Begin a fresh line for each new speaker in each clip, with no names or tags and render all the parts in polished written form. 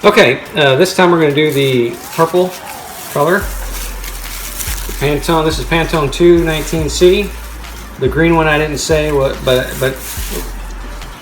Okay, this time we're going to do the purple color. Pantone. This is Pantone 219C. The green one I didn't say what, but I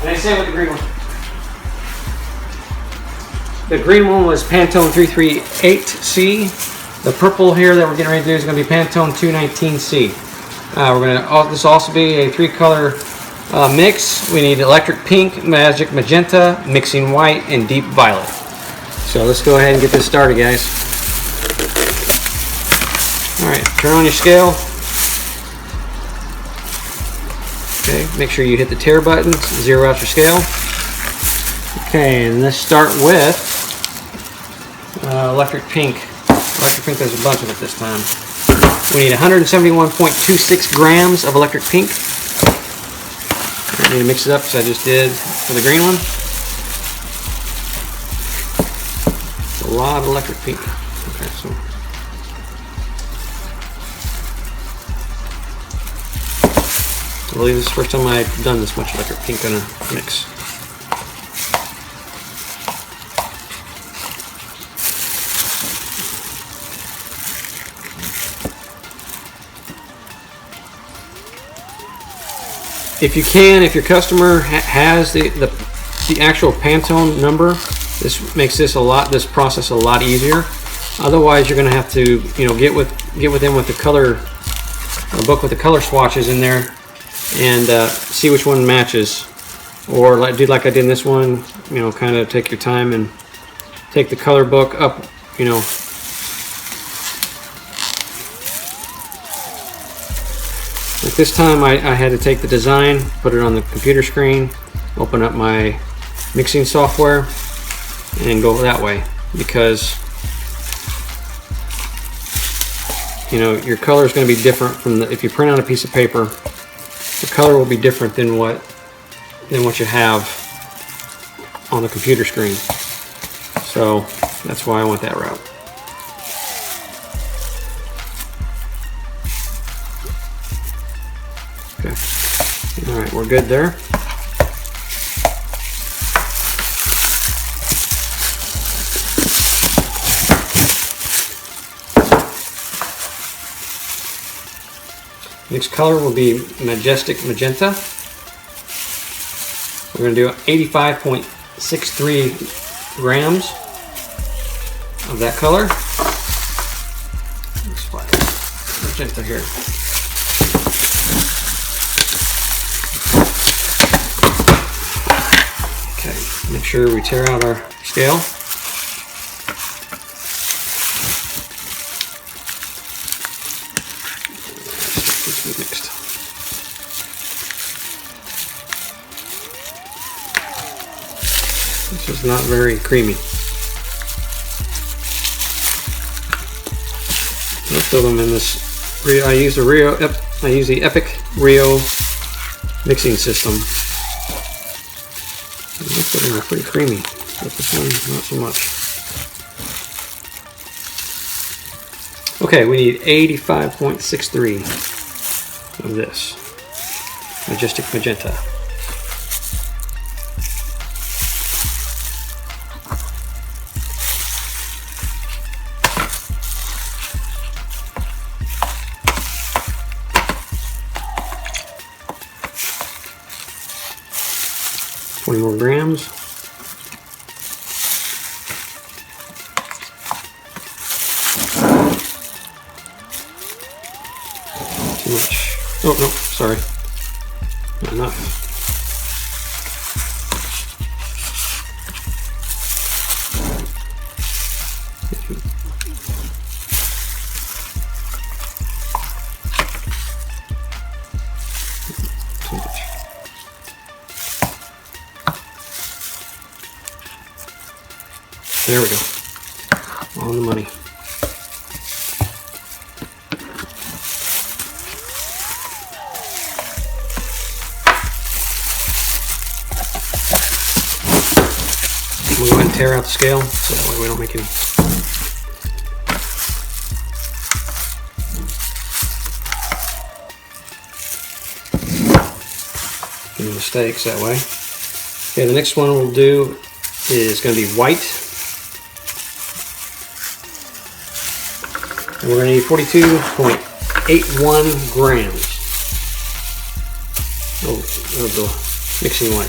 didn't say what the green one. The green one was Pantone 338C. The purple here that we're getting ready to do is going to be Pantone 219C. We're going to. This will also be a 3-color mix. We need electric pink, magic magenta, mixing white, and deep violet. So let's go ahead and get this started, guys. All right, turn on your scale. Okay, make sure you hit the tare button, zero out your scale. Okay, and let's start with electric pink. Electric pink, there's a bunch of it this time. We need 171.26 grams of electric pink. I need to mix it up because I just did for the green one. It's a lot of electric pink. Okay, so I believe this is the first time I've done this much electric pink in a mix. If you can, if your customer has the actual Pantone number, this makes this process a lot easier. Otherwise, you're going to have to, get with them with the color book with the color swatches in there, and see which one matches, or do like I did in this one. Kind of take your time and take the color book up. Like this time I had to take the design, put it on the computer screen, open up my mixing software, and go that way, because your color is going to be different from if you print out a piece of paper, the color will be different than what you have on the computer screen. So that's why I went that route. Okay. All right, we're good there. Next color will be Majestic Magenta. We're going to do 85.63 grams of that color. Let's find magenta here. Okay, make sure we tear out our scale. Mixed. This is not very creamy. Most of them in this, I use the Epic Rio mixing system. Most of them are pretty creamy, but this one not so much. Okay, we need 85.63 of this Majestic Magenta. Twenty more grams. Too much. Oh, no, sorry. Not enough. Too much. There we go. On the money. We'll go ahead and tear out the scale so that way we don't make any mistakes that way. Okay, the next one we'll do is going to be white. And we're going to need 42.81 grams of the mixing white.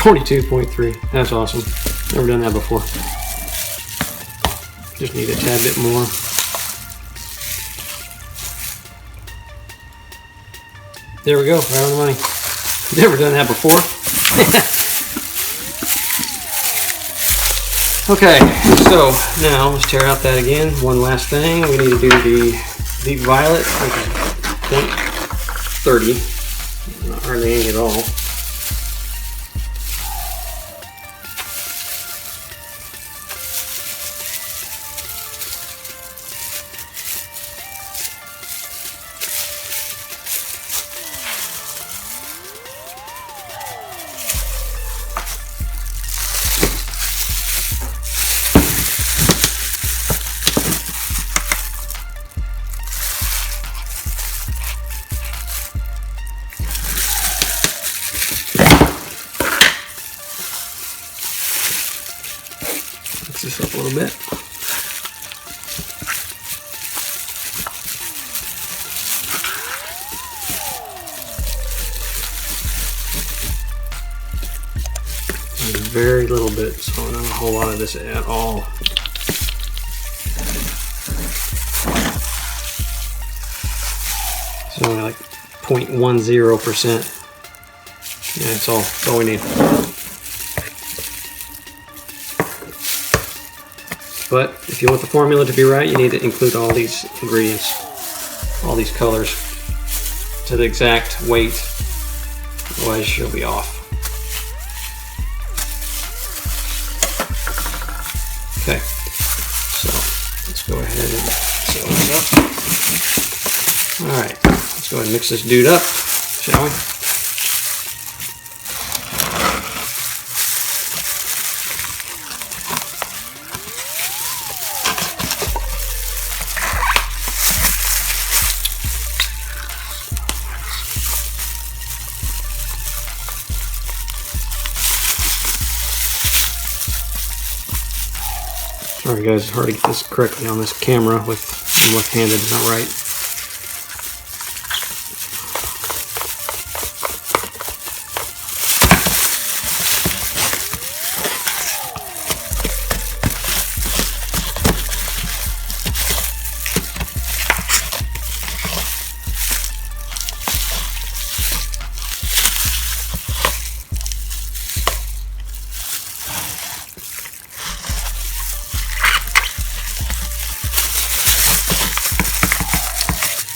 $42.3. That's awesome. Never done that before. Just need a tad bit more. There we go, right on the money. Never done that before. Okay, so now let's tear out that again. One last thing. We need to do the deep violet, which is .30. Not hardly any at all. Mix this up a little bit. Very little bit, so not a whole lot of this at all. It's only like 0.10%. Yeah, that's all we need. But if you want the formula to be right, you need to include all these ingredients, all these colors, to the exact weight. Otherwise, you'll be off. Okay, so let's go ahead and sew this up. All right, let's go ahead and mix this dude up, shall we? Sorry guys, it's hard to get this correctly on this camera with I'm left-handed, it's not right.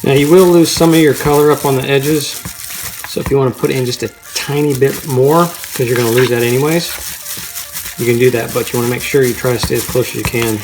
Now you will lose some of your color up on the edges, so if you want to put in just a tiny bit more, because you're going to lose that anyways, you can do that, but you want to make sure you try to stay as close as you can.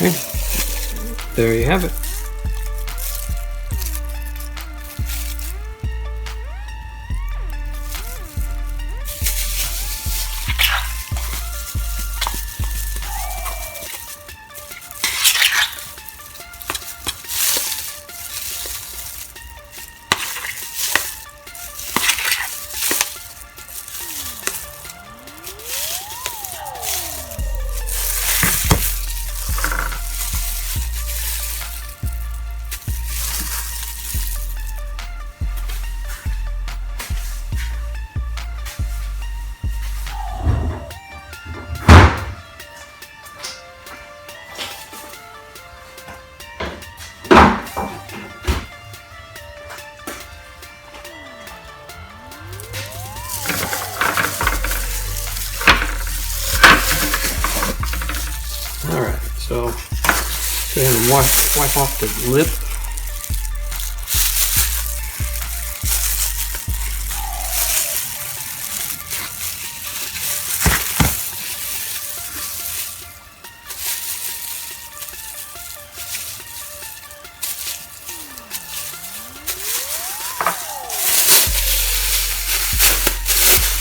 Okay, there you have it. and wipe off the lip.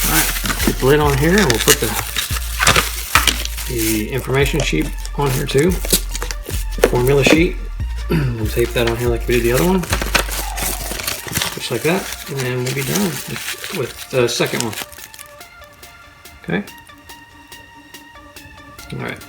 Alright, lid on here, and we'll put the information sheet on here too. Formula sheet. We'll tape that on here like we did the other one. Just like that. And then we'll be done with the second one. Okay? Alright.